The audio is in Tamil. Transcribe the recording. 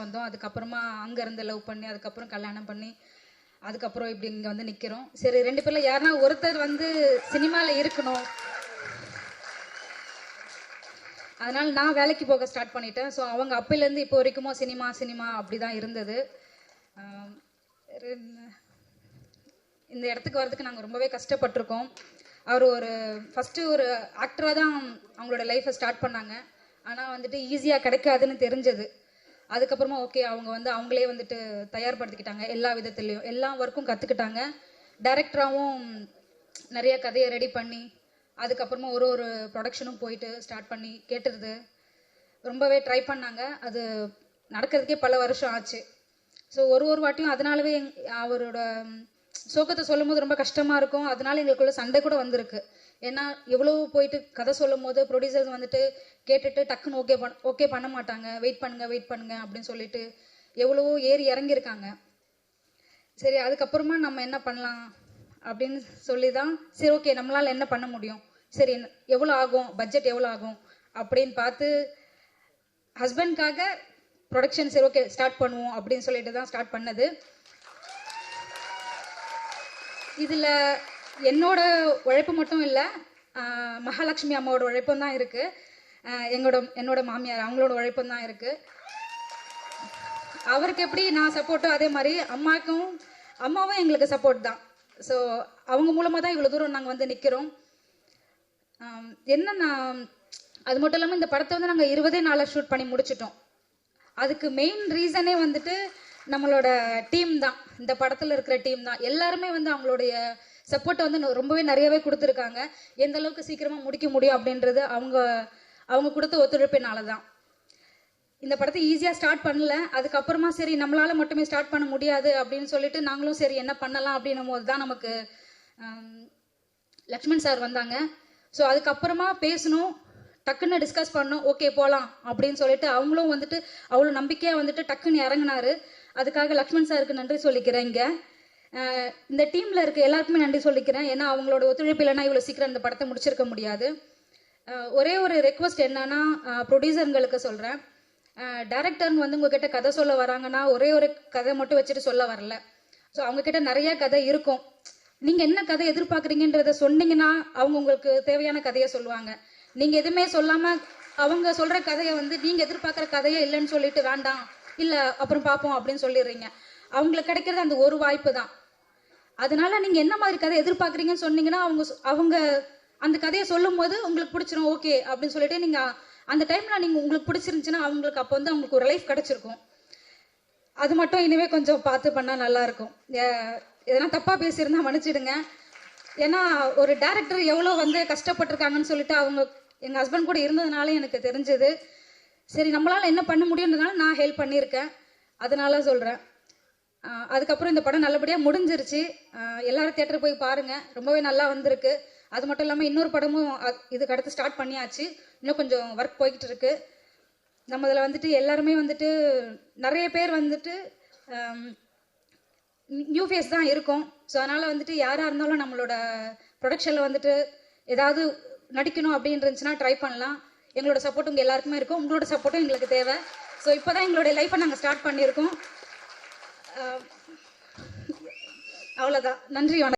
வந்தோம். அதுக்கப்புறமா அங்கேருந்து லவ் பண்ணி அதுக்கப்புறம் கல்யாணம் பண்ணி அதுக்கப்புறம் இப்படி இங்கே வந்து நிற்கிறோம். சரி, 2 பேரில் யாருன்னா ஒருத்தர் வந்து சினிமாவில் இருக்கணும், அதனால் நான் வேலைக்கு போக ஸ்டார்ட் பண்ணிட்டேன். ஸோ அவங்க அப்போலேருந்து இப்போ வரைக்குமோ சினிமா சினிமா அப்படி தான் இருந்தது. இந்த இடத்துக்கு வரதுக்கு நாங்கள் ரொம்பவே கஷ்டப்பட்டிருக்கோம். அவர் ஃபஸ்ட்டு ஒரு ஆக்டராக தான் அவங்களோட லைஃப்பை ஸ்டார்ட் பண்ணாங்க. ஆனால் வந்துட்டு ஈஸியாக கிடைக்காதுன்னு தெரிஞ்சது. அதுக்கப்புறமா ஓகே, அவங்க வந்து அவங்களே வந்துட்டு தயார்படுத்திக்கிட்டாங்க. எல்லா விதத்துலேயும் எல்லா ஒர்க்கும் கற்றுக்கிட்டாங்க. டைரக்டராகவும் நிறைய கதையை ரெடி பண்ணி அதுக்கப்புறமா ஒரு ப்ரொடக்ஷனும் போயிட்டு ஸ்டார்ட் பண்ணி கேட்டுருது ரொம்பவே ட்ரை பண்ணாங்க. அது நடக்கிறதுக்கே பல வருஷம் ஆச்சு. ஸோ ஒரு வாட்டியும் அதனாலவே அவரோட சோகத்தை சொல்லும் போது ரொம்ப கஷ்டமாக இருக்கும். அதனால எங்களுக்குள்ள சண்டை கூட வந்திருக்கு. ஏன்னா எவ்வளோ போயிட்டு கதை சொல்லும் போது ப்ரொடியூசர்ஸ் வந்துட்டு கேட்டுட்டு டக்குன்னு ஓகே பண்ண மாட்டாங்க. வெயிட் பண்ணுங்க அப்படின்னு சொல்லிட்டு எவ்வளவோ ஏறி இறங்கியிருக்காங்க. சரி, அதுக்கப்புறமா நம்ம என்ன பண்ணலாம் அப்படின்னு சொல்லி தான் சரி ஓகே நம்மளால் என்ன பண்ண முடியும், சரி எவ்வளோ ஆகும், பட்ஜெட் எவ்வளோ ஆகும் அப்படின்னு பார்த்து ஹஸ்பண்ட்காக ப்ரொடக்ஷன் சரி ஓகே ஸ்டார்ட் பண்ணுவோம் அப்படின்னு சொல்லிட்டு தான் ஸ்டார்ட் பண்ணது. இதில் என்னோட உழைப்பு மட்டும் இல்லை, மகாலட்சுமி அம்மாவோட உழைப்பும் தான் இருக்குது. என்னோட மாமியார் அவங்களோட உழைப்பும் தான் இருக்குது. அவருக்கு எப்படி நான் சப்போர்ட்டோ அதே மாதிரி அம்மாவும் எங்களுக்கு சப்போர்ட் தான். ஸோ அவங்க மூலமாக தான் இவ்வளோ தூரம் நாங்கள் வந்து நிற்கிறோம். என்னன்னா அது மட்டும் இல்லாமல் இந்த படத்தை வந்து நாங்கள் 20 நாளில் ஷூட் பண்ணி முடிச்சிட்டோம். அதுக்கு மெயின் ரீசனே வந்துட்டு நம்மளோட டீம் தான். இந்த படத்தில் இருக்கிற டீம் தான். எல்லாருமே வந்து அவங்களுடைய சப்போர்ட்டை வந்து ரொம்பவே நிறையவே கொடுத்துருக்காங்க. எந்த அளவுக்கு சீக்கிரமாக முடிக்க முடியும் அப்படின்றது அவங்க கொடுத்த ஒத்துழைப்பினால தான். இந்த படத்தை ஈஸியாக ஸ்டார்ட் பண்ணல. அதுக்கப்புறமா சரி நம்மளால் மட்டுமே ஸ்டார்ட் பண்ண முடியாது அப்படின்னு சொல்லிட்டு நாங்களும் சரி என்ன பண்ணலாம் அப்படின்னும் போது தான் நமக்கு லக்ஷ்மண் சார் வந்தாங்க. ஸோ அதுக்கப்புறமா பேசணும், டக்குன்னு டிஸ்கஸ் பண்ணோம், ஓகே போகலாம் அப்படின்னு சொல்லிட்டு அவங்களும் வந்துட்டு அவ்வளோ நம்பிக்கையாக வந்துட்டு டக்குன்னு இறங்கினாரு. அதுக்காக லக்ஷ்மண் சாருக்கு நன்றி சொல்லிக்கிறேன். இங்கே இந்த டீமில் இருக்க எல்லாருக்குமே நன்றி சொல்லிக்கிறேன். ஏன்னா அவங்களோட ஒத்துழைப்பு இல்லைன்னா இவ்வளோ சீக்கிரம் இந்த படத்தை முடிச்சிருக்க முடியாது. ஒரே ஒரு ரெக்வஸ்ட் என்னன்னா, ப்ரொடியூசருங்களுக்கு சொல்கிறேன், டைரக்டருங்க வந்து உங்ககிட்ட கதை சொல்ல வராங்கன்னா ஒரே ஒரு கதை மட்டும் வச்சுட்டு சொல்ல வரல. ஸோ அவங்கக்கிட்ட நிறைய கதை இருக்கும். நீங்கள் என்ன கதை எதிர்பார்க்குறீங்கன்றதை சொன்னீங்கன்னா அவங்க உங்களுக்கு தேவையான கதையை சொல்லுவாங்க. நீங்கள் எதுவுமே சொல்லாமல் அவங்க சொல்கிற கதையை வந்து நீங்கள் எதிர்பார்க்குற கதையே இல்லைன்னு சொல்லிட்டு வேண்டாம் இல்லை அப்புறம் பார்ப்போம் அப்படின்னு சொல்லிடுறீங்க. அவங்களுக்கு கிடைக்கிறது அந்த ஒரு வாய்ப்பு தான். அதனால நீங்கள் என்ன மாதிரி கதை எதிர்பார்க்குறீங்கன்னு சொன்னீங்கன்னா அவங்க அந்த கதையை சொல்லும் போது உங்களுக்கு பிடிச்சிரும், ஓகே அப்படின்னு சொல்லிட்டு நீங்கள் அந்த டைமில் நீங்கள் உங்களுக்கு பிடிச்சிருந்துச்சுன்னா அவங்களுக்கு அப்போ வந்து அவங்களுக்கு ஒரு லைஃப் கிடச்சிருக்கும். அது மட்டும் இனிமே கொஞ்சம் பார்த்து பண்ணால் நல்லாயிருக்கும். எதனா தப்பாக பேசியிருந்தா மன்னிச்சிடுங்க. ஏன்னா ஒரு டேரக்டர் எவ்வளோ வந்து கஷ்டப்பட்டிருக்காங்கன்னு சொல்லிட்டு எங்கள் ஹஸ்பண்ட் கூட இருந்ததுனால எனக்கு தெரிஞ்சது. சரி நம்மளால் என்ன பண்ண முடியுன்றதுனால நான் ஹெல்ப் பண்ணியிருக்கேன், அதனால சொல்கிறேன். அதுக்கப்புறம் இந்த படம் நல்லபடியாக முடிஞ்சிருச்சு. எல்லாரும் தியேட்டர் போய் பாருங்கள், ரொம்பவே நல்லா வந்திருக்கு. அது மட்டும் இல்லாமல் இன்னொரு படமும் இதுக்கு அடுத்து ஸ்டார்ட் பண்ணியாச்சு. இன்னும் கொஞ்சம் ஒர்க் போய்கிட்டு இருக்கு. நம்ம இதில் வந்துட்டு எல்லாருமே வந்துட்டு நிறைய பேர் வந்துட்டு நியூ ஃபேஸ் தான் இருக்கும். ஸோ அதனால் வந்துட்டு யாராக இருந்தாலும் நம்மளோட ப்ரொடக்ஷனில் வந்துட்டு ஏதாவது நடிக்கணும் அப்படின்னு இருந்துச்சுன்னா ட்ரை பண்ணலாம். எங்களோட சப்போர்ட் உங்கள் எல்லாருக்குமே இருக்கும். உங்களோட சப்போர்ட்டும் எங்களுக்கு தேவை. ஸோ இப்போ தான் எங்களுடைய லைஃப்பை நாங்கள் ஸ்டார்ட் பண்ணியிருக்கோம். அவ்வளோதான். நன்றி, வணக்கம்.